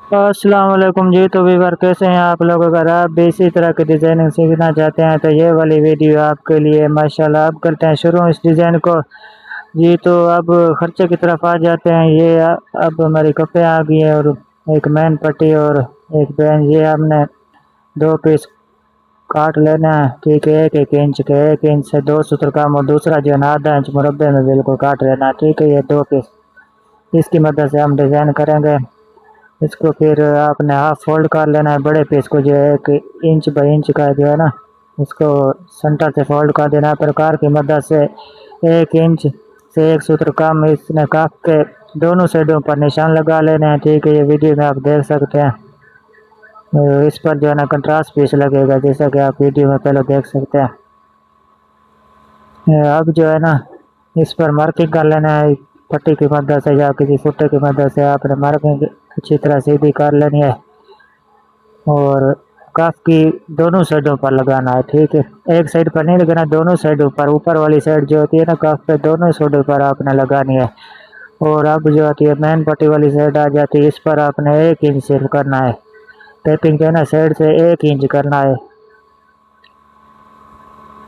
अस्सलाम वालेकुम जी। तो व्यूअर कैसे हैं आप लोग? अगर आप भी इसी तरह की डिज़ाइनिंग सीखना चाहते हैं तो ये वाली वीडियो आपके लिए माशाल्लाह। आप करते हैं शुरू इस डिज़ाइन को जी। तो अब खर्चे की तरफ आ जाते हैं। ये अब हमारी कपे आ गई है और एक मेन पट्टी और एक बेंच। ये हमने 2 पीस काट लेना है, ठीक है। 1-1 इंच के, 1 इंच से 2 सूत्र कम और दूसरा जो है ना आधा इंच मुरब्बे में बिल्कुल काट लेना है, ठीक है। ये 2 पीस इसकी मदद से हम डिज़ाइन करेंगे। इसको फिर आपने हाफ फोल्ड कर लेना है। बड़े पीस को जो है 1 इंच का जो है ना, इसको सेंटर से फोल्ड कर देना है प्रकार की मदद से। 1 इंच से 1 सूत्र कम इसने काफ के दोनों साइडों पर निशान लगा लेने हैं, ठीक है। ये वीडियो में आप देख सकते हैं। इस पर जो है ना कंट्रास्ट पीस लगेगा, जैसा कि आप वीडियो में पहले देख सकते हैं। अब जो है ना इस पर मार्किंग कर लेना है पट्टी की मदद से या किसी फुटे की मदद से। आपने मार्किंग अच्छी तरह सीधी कर लेनी है और काफ की दोनों साइडों पर लगाना है, ठीक है। एक साइड पर नहीं लगाना, दोनों साइडों पर। ऊपर वाली साइड जो होती है ना काफ पे, दोनों साइडों पर आपने लगानी है। और अब जो होती है मेन पट्टी वाली साइड आ जाती है, इस पर आपने 1 इंच सिर्फ करना है। टेपिंग जो है ना साइड से 1 इंच करना है।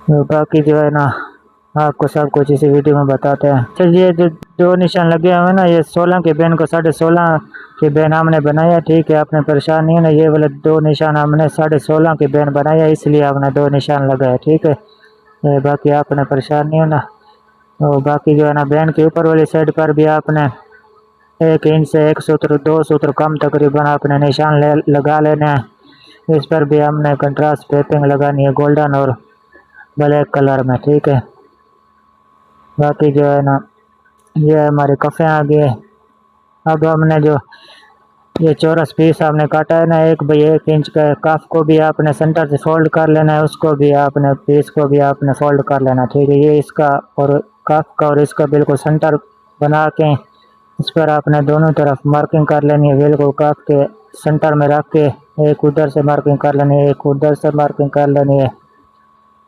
तो बाकी जो है ना आपको सब कुछ इसी वीडियो में बताते हैं। चलिए, जो 2 निशान लगे हुए हैं ना, ये 16 के बेन को 16.5 के बेन हमने बनाया, ठीक है। आपने परेशान नहीं है ना, ये वाले 2 निशान हमने 16.5 के बेन बनाया, इसलिए आपने 2 निशान लगाए, ठीक है। बाकी आपने परेशान नहीं होना। और बाकी जो है ना बेन के ऊपर वाली साइड पर भी आपने 1 इंच से 1 सूत्र 2 सूत्र कम तकरीबन आपने निशान लगा लेने हैं। इस पर भी हमने कंट्रास्ट टेपिंग लगानी है गोल्डन और ब्लैक कलर में, ठीक है। बाकी जो है ना ये हमारे कफ़े आ गए। अब हमने जो ये चौरस पीस आपने काटा है ना 1 बाई 1 इंच का, काफ को भी आपने सेंटर से फोल्ड कर लेना है। उसको भी आपने पीस को भी आपने फोल्ड कर लेना, ठीक है। ये इसका और काफ का और इसका बिल्कुल सेंटर बना के इस पर आपने दोनों तरफ मार्किंग कर लेनी है। बिल्कुल काफ के सेंटर में रख के एक उधर से मार्किंग कर लेनी है, एक उधर से मार्किंग कर लेनी है।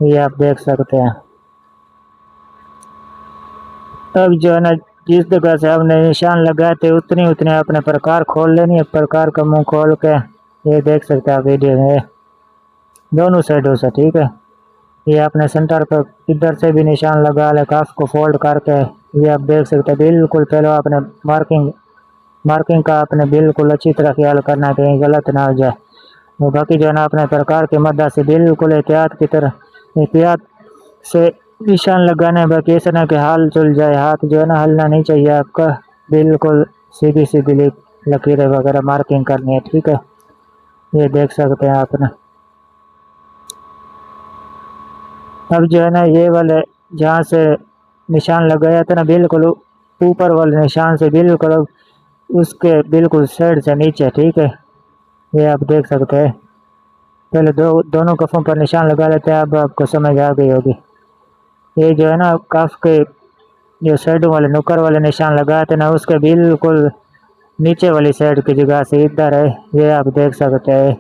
ये आप देख सकते हैं। अब जो है ना जिस जगह से आपने निशान लगाए थे उतनी उतने अपने प्रकार खोल लेनी है। प्रकार का मुंह खोल के ये देख सकते हैं आप वीडियो में दोनों साइडों से, ठीक है। ये आपने सेंटर पर इधर से भी निशान लगा ले, काफ को फोल्ड करके। ये आप देख सकते हैं। बिल्कुल पहले आपने मार्किंग का आपने बिल्कुल अच्छी तरह ख्याल करना है, कहीं गलत ना हो जाए। और बाकी जो है ना अपने प्रकार की मदद से बिल्कुल एहतियात से निशान लगाना है। बाकी ऐसा ना कि हाल चल जाए, हाथ जो है ना हलना नहीं चाहिए आपका। बिल्कुल सीधी सीधी लकीरें वगैरह मार्किंग करनी है, ठीक है। ये देख सकते हैं आपने। अब जो है ना ये वाले जहाँ से निशान लगाया था ना बिल्कुल ऊपर वाले निशान से बिल्कुल उसके बिल्कुल साइड से नीचे, ठीक है। ये आप देख सकते हैं। पहले दोनों कफों पर निशान लगा लेते हैं, अब आपको समझ आ गई होगी। ये जो है ना कफ के जो साइडों वाले नुक्कर वाले निशान लगाए थे ना, उसके बिल्कुल नीचे वाली साइड की जगह से इधर है। ये आप देख सकते हैं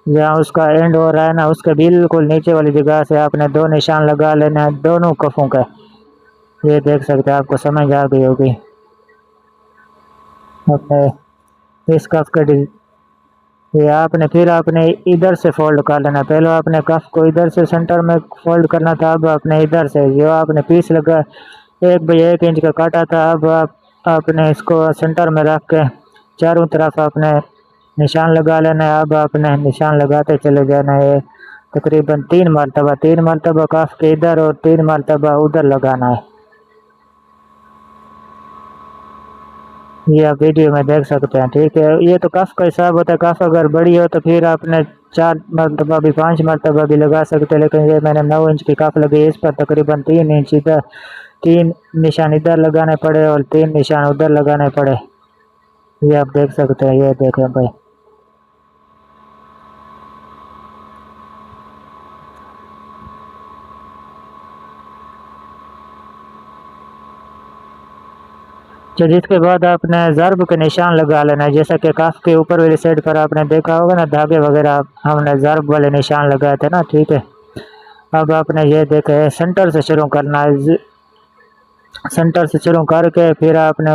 जहाँ उसका एंड हो रहा है ना, उसके बिल्कुल नीचे वाली जगह से आपने 2 निशान लगा लेना है दोनों कफों का। ये देख सकते हैं, आपको समझ आ गई होगी। अपने इस कफ के ये आपने फिर आपने इधर से फोल्ड कर लेना। पहले आपने कफ को इधर से सेंटर में फोल्ड करना था, अब आपने इधर से जो आपने पीस लगा 1 बाई 1 इंच का काटा था, अब आपने इसको सेंटर में रख के चारों तरफ आपने निशान लगा लेना है। अब आपने निशान लगाते चले जाना है तकरीबन 3 मरतबा कफ के इधर और 3 मरतबा उधर लगाना है। ये आप वीडियो में देख सकते हैं, ठीक है। ये तो कफ का हिसाब होता है। कफ अगर बड़ी हो तो फिर आपने 4 मरतबा भी 5 मरतबा भी लगा सकते हैं, लेकिन ये मैंने 9 इंच की कफ लगी, इस पर तकरीबन 3 इंच इधर 3 निशान इधर लगाने पड़े और 3 निशान उधर लगाने पड़े। ये आप देख सकते हैं। ये देखें भाई, तो जिसके बाद आपने ज़रब के निशान लगा लेना है। जैसा कि काफ के ऊपर वाली साइड पर आपने देखा होगा ना धागे वगैरह हमने ज़रब वाले निशान लगाए थे ना, ठीक है। अब आपने ये देखा है सेंटर से शुरू करना है। सेंटर से शुरू करके फिर आपने